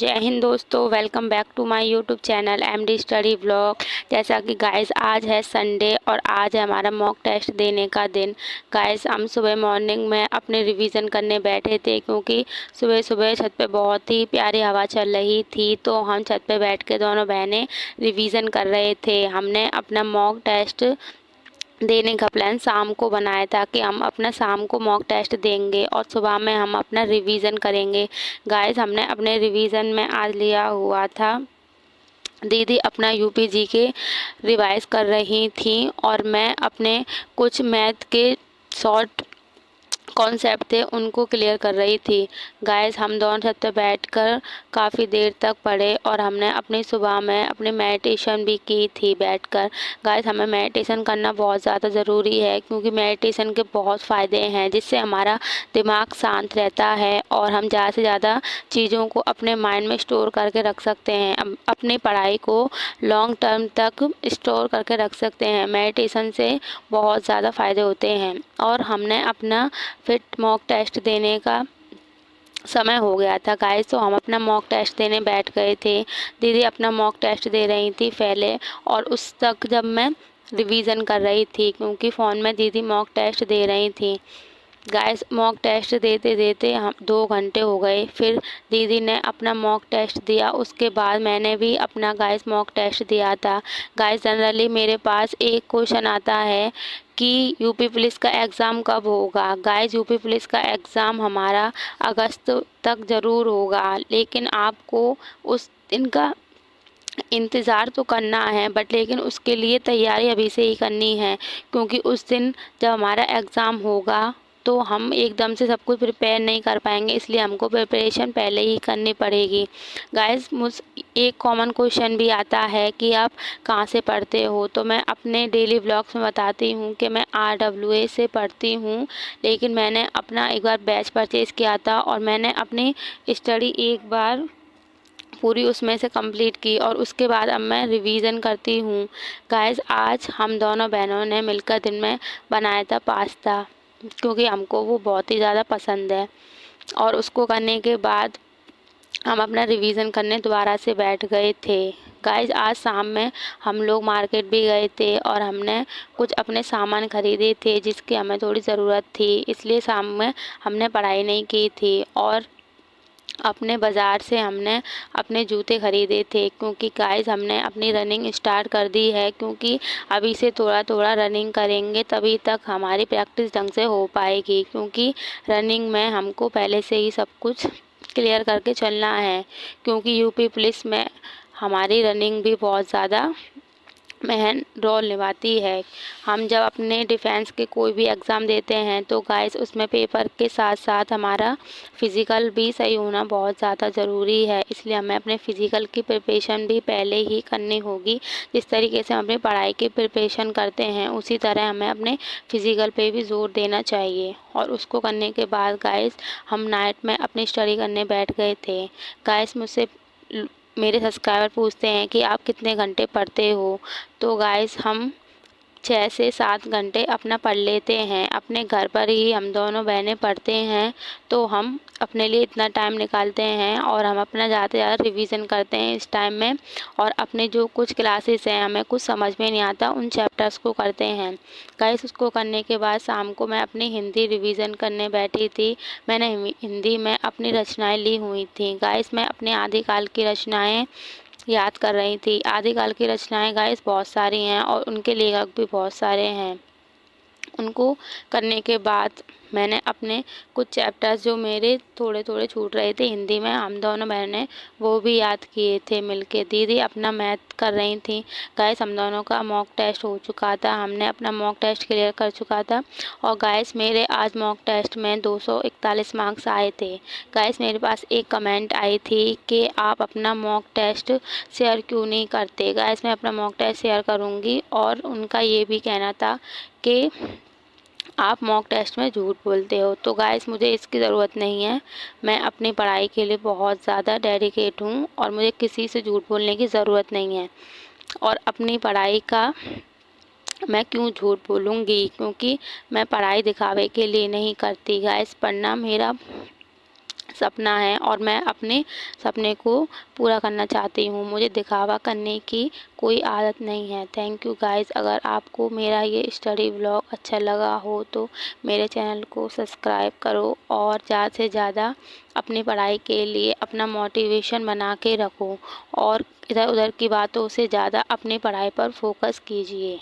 जय हिंद दोस्तों, welcome back to my YouTube channel MD study blog. जैसा कि गाइस आज है संडे और आज है हमारा मॉक टेस्ट देने का दिन। गाइस हम सुबह मॉर्निंग में अपने रिवीजन करने बैठे थे क्योंकि सुबह सुबह छत पे बहुत ही प्यारी हवा चल रही थी, तो हम छत पे बैठ के दोनों बहनें रिवीजन कर रहे थे। हमने अपना मॉक टेस्ट देने का प्लान शाम को बनाया था कि हम अपना शाम को मॉक टेस्ट देंगे और सुबह में हम अपना रिवीजन करेंगे। गाइस हमने अपने रिवीजन में आज लिया हुआ था, दीदी अपना यूपीजी के रिवाइज कर रही थी और मैं अपने कुछ मैथ के शॉर्ट कॉन्सेप्ट थे उनको क्लियर कर रही थी। गाइस हम दोनों छत पे बैठकर काफ़ी देर तक पढ़े और हमने अपनी सुबह में अपनी मेडिटेशन भी की थी बैठकर। गाइस हमें मेडिटेशन करना बहुत ज़्यादा ज़रूरी है क्योंकि मेडिटेशन के बहुत फ़ायदे हैं, जिससे हमारा दिमाग शांत रहता है और हम ज़्यादा से ज़्यादा चीज़ों को अपने माइंड में स्टोर करके रख सकते हैं। अपनी पढ़ाई को लॉन्ग टर्म तक स्टोर करके रख सकते हैं। मेडिटेशन से बहुत ज़्यादा फ़ायदे होते हैं। और हमने अपना फिर मॉक टेस्ट देने का समय हो गया था गाइस, तो हम अपना मॉक टेस्ट देने बैठ गए थे। दीदी अपना मॉक टेस्ट दे रही थी पहले और उस तक जब मैं रिवीजन कर रही थी क्योंकि फ़ोन में दीदी मॉक टेस्ट दे रही थी। गाइस मॉक टेस्ट देते देते हम 2 घंटे हो गए। फिर दीदी ने अपना मॉक टेस्ट दिया, उसके बाद मैंने भी अपना गाइस मॉक टेस्ट दिया था। गाइस जनरली मेरे पास एक क्वेश्चन आता है कि यूपी पुलिस का एग्ज़ाम कब होगा। गाइस यूपी पुलिस का एग्ज़ाम हमारा अगस्त तक ज़रूर होगा, लेकिन आपको उस दिन का इंतज़ार तो करना है लेकिन उसके लिए तैयारी अभी से ही करनी है क्योंकि उस दिन जब हमारा एग्ज़ाम होगा तो हम एकदम से सब कुछ प्रिपेयर नहीं कर पाएंगे, इसलिए हमको प्रिपरेशन पहले ही करनी पड़ेगी। गाइस एक कॉमन क्वेश्चन भी आता है कि आप कहाँ से पढ़ते हो, तो मैं अपने डेली व्लॉग्स में बताती हूँ कि मैं RWA से पढ़ती हूँ, लेकिन मैंने अपना एक बार बैच परचेज़ किया था और मैंने अपनी स्टडी एक बार पूरी उसमें से कंप्लीट की और उसके बाद अब मैं रिवीजन करती हूँ। गाइस आज हम दोनों बहनों ने मिलकर दिन में बनाया था पास्ता क्योंकि हमको वो बहुत ही ज़्यादा पसंद है और उसको करने के बाद हम अपना रिवीजन करने दोबारा से बैठ गए थे। गाइस आज शाम में हम लोग मार्केट भी गए थे और हमने कुछ अपने सामान खरीदे थे जिसकी हमें थोड़ी ज़रूरत थी, इसलिए शाम में हमने पढ़ाई नहीं की थी। और अपने बाज़ार से हमने अपने जूते ख़रीदे थे क्योंकि गाइस हमने अपनी रनिंग स्टार्ट कर दी है, क्योंकि अभी से थोड़ा थोड़ा रनिंग करेंगे तभी तक हमारी प्रैक्टिस ढंग से हो पाएगी, क्योंकि रनिंग में हमको पहले से ही सब कुछ क्लियर करके चलना है क्योंकि यूपी पुलिस में हमारी रनिंग भी बहुत ज़्यादा अहम रोल निभाती है। हम जब अपने डिफेंस के कोई भी एग्ज़ाम देते हैं तो गाइस उसमें पेपर के साथ साथ हमारा फ़िज़िकल भी सही होना बहुत ज़्यादा ज़रूरी है, इसलिए हमें अपने फ़िज़िकल की प्रिपरेशन भी पहले ही करनी होगी। जिस तरीके से हम अपनी पढ़ाई की प्रिपरेशन करते हैं उसी तरह हमें अपने फ़िज़िकल पे भी ज़ोर देना चाहिए। और उसको करने के बाद गाइस हम नाइट में अपनी स्टडी करने बैठ गए थे। गाइस मुझसे मेरे सब्सक्राइबर पूछते हैं कि आप कितने घंटे पढ़ते हो, तो गाइस हम 6 से 7 घंटे अपना पढ़ लेते हैं। अपने घर पर ही हम दोनों बहनें पढ़ते हैं, तो हम अपने लिए इतना टाइम निकालते हैं और हम अपना ज़्यादा से ज़्यादा रिवीजन करते हैं इस टाइम में। और अपने जो कुछ क्लासेस हैं हमें कुछ समझ में नहीं आता उन चैप्टर्स को करते हैं। गाइस उसको करने के बाद शाम को मैं अपनी हिंदी रिवीजन करने बैठी थी। मैंने हिंदी में अपनी रचनाएँ ली हुई थी। गाइस मैं अपने आदिकाल की रचनाएँ याद कर रही थी। आदिकाल की रचनाएं गाइस बहुत सारी हैं और उनके लेखक भी बहुत सारे हैं। उनको करने के बाद मैंने अपने कुछ चैप्टर्स जो मेरे थोड़े थोड़े छूट रहे थे हिंदी में, हम दोनों बहनें वो भी याद किए थे मिलके। दीदी अपना मैथ कर रही थी। गाइस हम दोनों का मॉक टेस्ट हो चुका था, हमने अपना मॉक टेस्ट क्लियर कर चुका था। और गाइस मेरे आज मॉक टेस्ट में 241 मार्क्स आए थे। गाइस मेरे पास एक कमेंट आई थी कि आप अपना मॉक टेस्ट शेयर क्यों नहीं करते। गाइस मैं अपना मॉक टेस्ट शेयर करूँगी और उनका ये भी कहना था कि आप मॉक टेस्ट में झूठ बोलते हो। तो गाइस मुझे इसकी ज़रूरत नहीं है, मैं अपनी पढ़ाई के लिए बहुत ज़्यादा डेडिकेट हूँ और मुझे किसी से झूठ बोलने की ज़रूरत नहीं है। और अपनी पढ़ाई का मैं क्यों झूठ बोलूँगी, क्योंकि मैं पढ़ाई दिखावे के लिए नहीं करती। गाइस पढ़ना मेरा सपना है और मैं अपने सपने को पूरा करना चाहती हूँ। मुझे दिखावा करने की कोई आदत नहीं है। Thank you guys. अगर आपको मेरा ये स्टडी व्लॉग अच्छा लगा हो तो मेरे चैनल को सब्सक्राइब करो और ज़्यादा से ज़्यादा अपनी पढ़ाई के लिए अपना मोटिवेशन बना के रखो और इधर उधर की बातों से ज़्यादा अपनी पढ़ाई पर फोकस कीजिए।